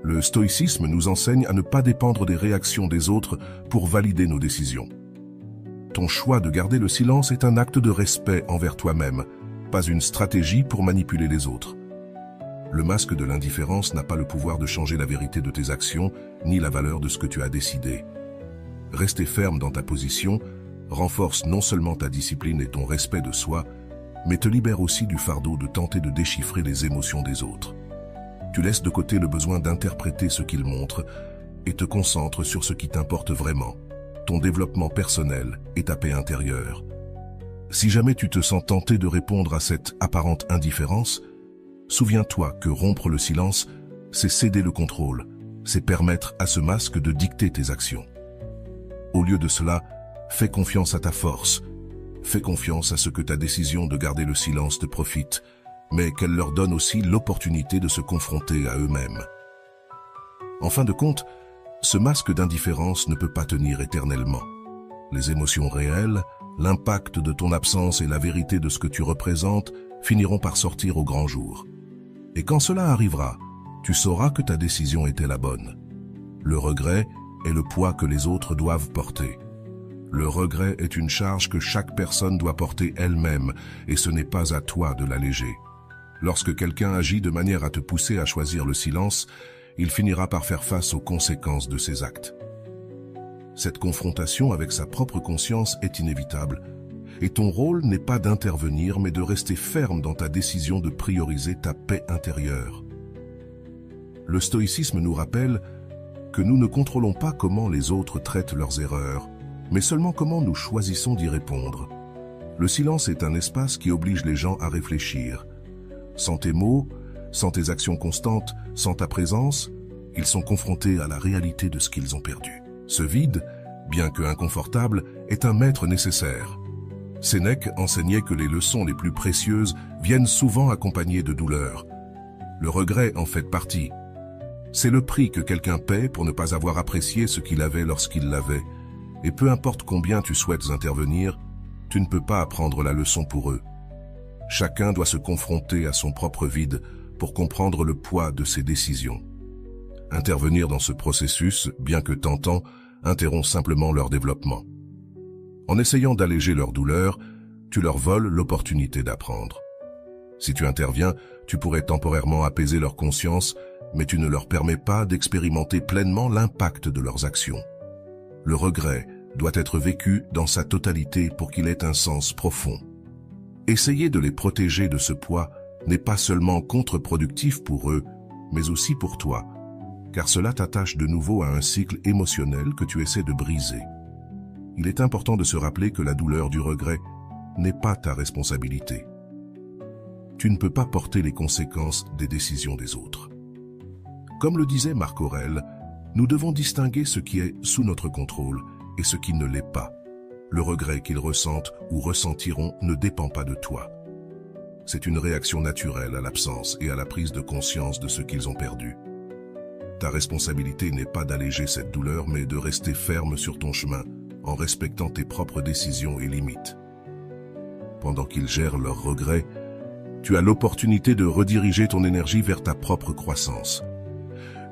S1: Le stoïcisme nous enseigne à ne pas dépendre des réactions des autres pour valider nos décisions. Ton choix de garder le silence est un acte de respect envers toi-même, pas une stratégie pour manipuler les autres. Le masque de l'indifférence n'a pas le pouvoir de changer la vérité de tes actions, ni la valeur de ce que tu as décidé. Rester ferme dans ta position renforce non seulement ta discipline et ton respect de soi, mais te libère aussi du fardeau de tenter de déchiffrer les émotions des autres. Tu laisses de côté le besoin d'interpréter ce qu'ils montrent et te concentres sur ce qui t'importe vraiment, ton développement personnel et ta paix intérieure. Si jamais tu te sens tenté de répondre à cette apparente indifférence, souviens-toi que rompre le silence, c'est céder le contrôle, c'est permettre à ce masque de dicter tes actions. Au lieu de cela, fais confiance à ta force, fais confiance à ce que ta décision de garder le silence te profite, mais qu'elle leur donne aussi l'opportunité de se confronter à eux-mêmes. En fin de compte, ce masque d'indifférence ne peut pas tenir éternellement. Les émotions réelles, l'impact de ton absence et la vérité de ce que tu représentes finiront par sortir au grand jour. Et quand cela arrivera, tu sauras que ta décision était la bonne. Le regret est le poids que les autres doivent porter. Le regret est une charge que chaque personne doit porter elle-même, et ce n'est pas à toi de l'alléger. Lorsque quelqu'un agit de manière à te pousser à choisir le silence, il finira par faire face aux conséquences de ses actes. Cette confrontation avec sa propre conscience est inévitable, et ton rôle n'est pas d'intervenir, mais de rester ferme dans ta décision de prioriser ta paix intérieure. Le stoïcisme nous rappelle que nous ne contrôlons pas comment les autres traitent leurs erreurs, mais seulement comment nous choisissons d'y répondre. Le silence est un espace qui oblige les gens à réfléchir. Sans tes mots, sans tes actions constantes, sans ta présence, ils sont confrontés à la réalité de ce qu'ils ont perdu. Ce vide, bien que inconfortable, est un maître nécessaire. Sénèque enseignait que les leçons les plus précieuses viennent souvent accompagnées de douleur. Le regret en fait partie. C'est le prix que quelqu'un paie pour ne pas avoir apprécié ce qu'il avait lorsqu'il l'avait. Et peu importe combien tu souhaites intervenir, tu ne peux pas apprendre la leçon pour eux. Chacun doit se confronter à son propre vide pour comprendre le poids de ses décisions. Intervenir dans ce processus, bien que tentant, interrompt simplement leur développement. En essayant d'alléger leur douleur, tu leur voles l'opportunité d'apprendre. Si tu interviens, tu pourrais temporairement apaiser leur conscience, mais tu ne leur permets pas d'expérimenter pleinement l'impact de leurs actions. Le regret doit être vécu dans sa totalité pour qu'il ait un sens profond. Essayer de les protéger de ce poids n'est pas seulement contre-productif pour eux, mais aussi pour toi, car cela t'attache de nouveau à un cycle émotionnel que tu essaies de briser. Il est important de se rappeler que la douleur du regret n'est pas ta responsabilité. Tu ne peux pas porter les conséquences des décisions des autres. Comme le disait Marc Aurèle, nous devons distinguer ce qui est sous notre contrôle et ce qui ne l'est pas. Le regret qu'ils ressentent ou ressentiront ne dépend pas de toi. C'est une réaction naturelle à l'absence et à la prise de conscience de ce qu'ils ont perdu. Ta responsabilité n'est pas d'alléger cette douleur, mais de rester ferme sur ton chemin, en respectant tes propres décisions et limites. Pendant qu'ils gèrent leurs regrets, tu as l'opportunité de rediriger ton énergie vers ta propre croissance.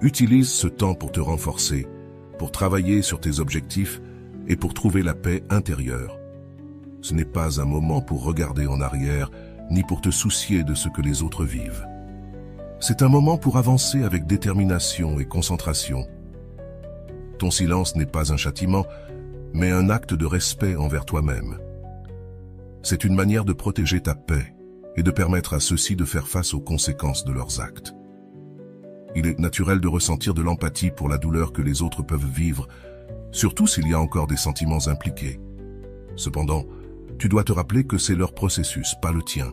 S1: Utilise ce temps pour te renforcer, pour travailler sur tes objectifs et pour trouver la paix intérieure. Ce n'est pas un moment pour regarder en arrière, ni pour te soucier de ce que les autres vivent. C'est un moment pour avancer avec détermination et concentration. Ton silence n'est pas un châtiment, mais un acte de respect envers toi-même. C'est une manière de protéger ta paix et de permettre à ceux-ci de faire face aux conséquences de leurs actes. Il est naturel de ressentir de l'empathie pour la douleur que les autres peuvent vivre, surtout s'il y a encore des sentiments impliqués. Cependant, tu dois te rappeler que c'est leur processus, pas le tien.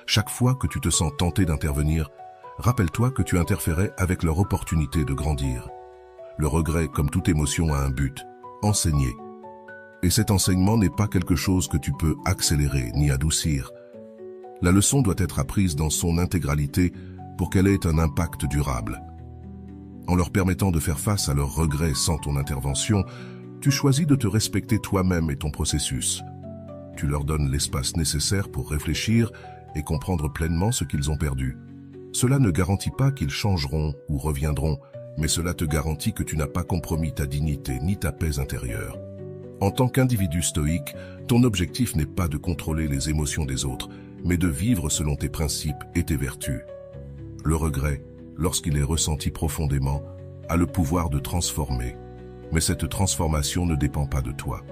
S1: Chaque fois que tu te sens tenté d'intervenir, rappelle-toi que tu interférais avec leur opportunité de grandir. Le regret, comme toute émotion, a un but, enseigner. Et cet enseignement n'est pas quelque chose que tu peux accélérer ni adoucir. La leçon doit être apprise dans son intégralité pour qu'elle ait un impact durable. En leur permettant de faire face à leurs regrets sans ton intervention, tu choisis de te respecter toi-même et ton processus. Tu leur donnes l'espace nécessaire pour réfléchir et comprendre pleinement ce qu'ils ont perdu. Cela ne garantit pas qu'ils changeront ou reviendront, mais cela te garantit que tu n'as pas compromis ta dignité ni ta paix intérieure. En tant qu'individu stoïque, ton objectif n'est pas de contrôler les émotions des autres, mais de vivre selon tes principes et tes vertus. Le regret, lorsqu'il est ressenti profondément, a le pouvoir de transformer, mais cette transformation ne dépend pas de toi.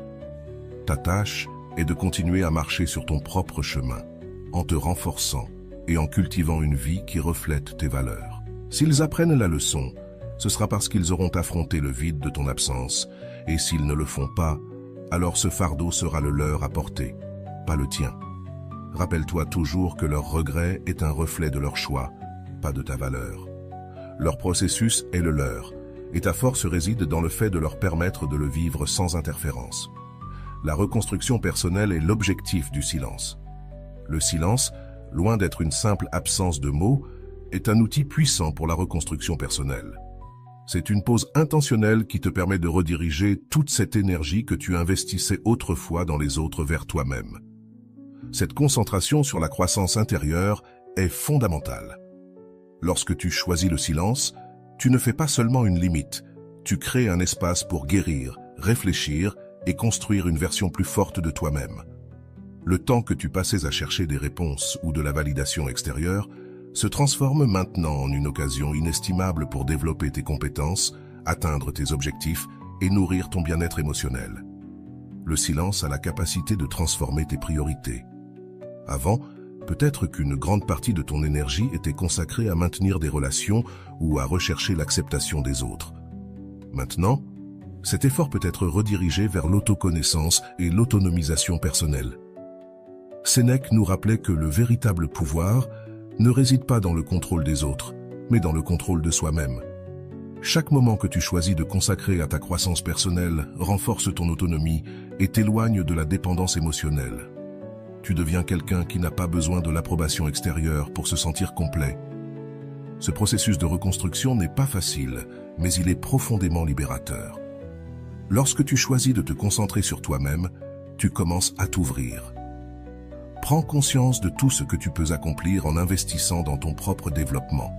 S1: Ta tâche est de continuer à marcher sur ton propre chemin, en te renforçant et en cultivant une vie qui reflète tes valeurs. S'ils apprennent la leçon, ce sera parce qu'ils auront affronté le vide de ton absence, et s'ils ne le font pas, alors ce fardeau sera le leur à porter, pas le tien. Rappelle-toi toujours que leur regret est un reflet de leur choix, pas de ta valeur. Leur processus est le leur, et ta force réside dans le fait de leur permettre de le vivre sans interférence. La reconstruction personnelle est l'objectif du silence. Le silence, loin d'être une simple absence de mots, est un outil puissant pour la reconstruction personnelle. C'est une pause intentionnelle qui te permet de rediriger toute cette énergie que tu investissais autrefois dans les autres vers toi-même. Cette concentration sur la croissance intérieure est fondamentale. Lorsque tu choisis le silence, tu ne fais pas seulement une limite, tu crées un espace pour guérir, réfléchir et construire une version plus forte de toi-même. Le temps que tu passais à chercher des réponses ou de la validation extérieure se transforme maintenant en une occasion inestimable pour développer tes compétences, atteindre tes objectifs et nourrir ton bien-être émotionnel. Le silence a la capacité de transformer tes priorités. Avant, peut-être qu'une grande partie de ton énergie était consacrée à maintenir des relations ou à rechercher l'acceptation des autres. Maintenant, cet effort peut être redirigé vers l'autoconnaissance et l'autonomisation personnelle. Sénèque nous rappelait que le véritable pouvoir ne réside pas dans le contrôle des autres, mais dans le contrôle de soi-même. Chaque moment que tu choisis de consacrer à ta croissance personnelle renforce ton autonomie et t'éloigne de la dépendance émotionnelle. Tu deviens quelqu'un qui n'a pas besoin de l'approbation extérieure pour se sentir complet. Ce processus de reconstruction n'est pas facile, mais il est profondément libérateur. Lorsque tu choisis de te concentrer sur toi-même, tu commences à t'ouvrir. Prends conscience de tout ce que tu peux accomplir en investissant dans ton propre développement.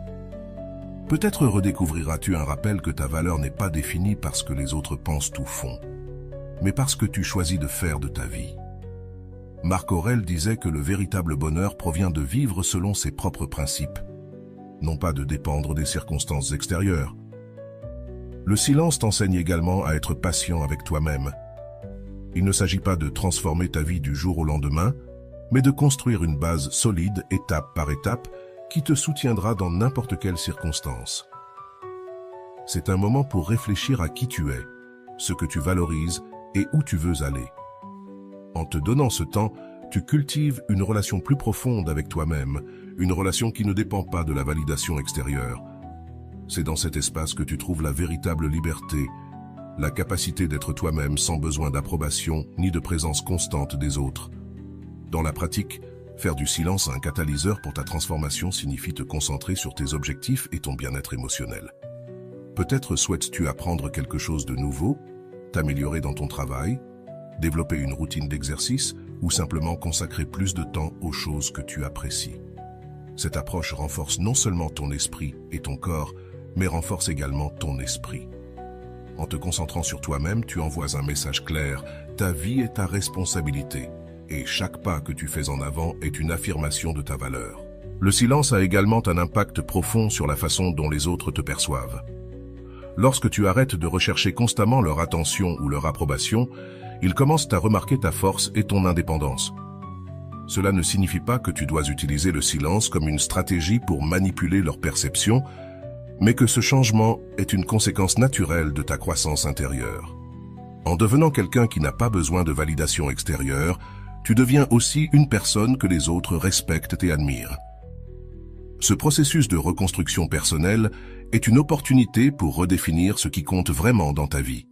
S1: Peut-être redécouvriras-tu un rappel que ta valeur n'est pas définie parce que les autres pensent ou font, mais parce que tu choisis de faire de ta vie. Marc Aurèle disait que le véritable bonheur provient de vivre selon ses propres principes, non pas de dépendre des circonstances extérieures. Le silence t'enseigne également à être patient avec toi-même. Il ne s'agit pas de transformer ta vie du jour au lendemain, mais de construire une base solide, étape par étape, qui te soutiendra dans n'importe quelle circonstance. C'est un moment pour réfléchir à qui tu es, ce que tu valorises et où tu veux aller. En te donnant ce temps, tu cultives une relation plus profonde avec toi-même, une relation qui ne dépend pas de la validation extérieure. C'est dans cet espace que tu trouves la véritable liberté, la capacité d'être toi-même sans besoin d'approbation ni de présence constante des autres. Dans la pratique, faire du silence un catalyseur pour ta transformation signifie te concentrer sur tes objectifs et ton bien-être émotionnel. Peut-être souhaites-tu apprendre quelque chose de nouveau, t'améliorer dans ton travail, développer une routine d'exercice ou simplement consacrer plus de temps aux choses que tu apprécies. Cette approche renforce non seulement ton esprit et ton corps, mais renforce également ton esprit. En te concentrant sur toi-même, tu envoies un message clair, ta vie est ta responsabilité. Et chaque pas que tu fais en avant est une affirmation de ta valeur. Le silence a également un impact profond sur la façon dont les autres te perçoivent. Lorsque tu arrêtes de rechercher constamment leur attention ou leur approbation, ils commencent à remarquer ta force et ton indépendance. Cela ne signifie pas que tu dois utiliser le silence comme une stratégie pour manipuler leur perception, mais que ce changement est une conséquence naturelle de ta croissance intérieure. En devenant quelqu'un qui n'a pas besoin de validation extérieure, tu deviens aussi une personne que les autres respectent et admirent. Ce processus de reconstruction personnelle est une opportunité pour redéfinir ce qui compte vraiment dans ta vie.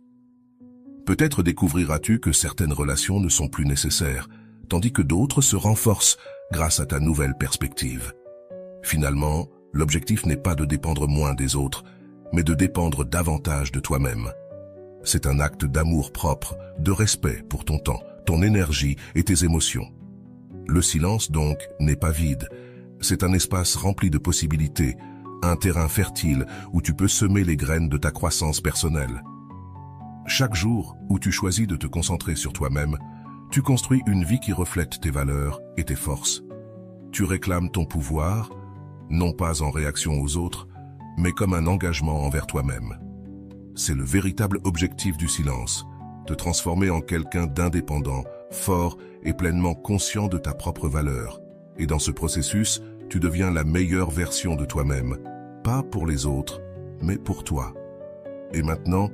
S1: Peut-être découvriras-tu que certaines relations ne sont plus nécessaires, tandis que d'autres se renforcent grâce à ta nouvelle perspective. Finalement, l'objectif n'est pas de dépendre moins des autres, mais de dépendre davantage de toi-même. C'est un acte d'amour propre, de respect pour ton temps, ton énergie et tes émotions. Le silence, donc, n'est pas vide. C'est un espace rempli de possibilités, un terrain fertile où tu peux semer les graines de ta croissance personnelle. Chaque jour où tu choisis de te concentrer sur toi-même, tu construis une vie qui reflète tes valeurs et tes forces. Tu réclames ton pouvoir, non pas en réaction aux autres, mais comme un engagement envers toi-même. C'est le véritable objectif du silence, te transformer en quelqu'un d'indépendant, fort et pleinement conscient de ta propre valeur. Et dans ce processus, tu deviens la meilleure version de toi-même, pas pour les autres, mais pour toi. Et maintenant,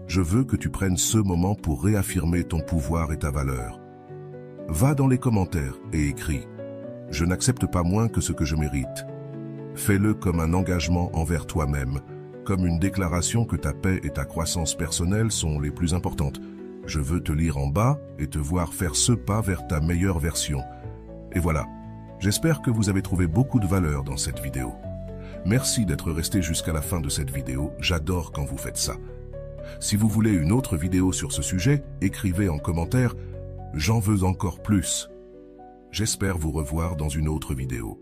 S1: je veux que tu prennes ce moment pour réaffirmer ton pouvoir et ta valeur. Va dans les commentaires et écris « Je n'accepte pas moins que ce que je mérite ». Fais-le comme un engagement envers toi-même, comme une déclaration que ta paix et ta croissance personnelle sont les plus importantes. Je veux te lire en bas et te voir faire ce pas vers ta meilleure version. Et voilà, j'espère que vous avez trouvé beaucoup de valeur dans cette vidéo. Merci d'être resté jusqu'à la fin de cette vidéo, j'adore quand vous faites ça. Si vous voulez une autre vidéo sur ce sujet, écrivez en commentaire « J'en veux encore plus ». J'espère vous revoir dans une autre vidéo.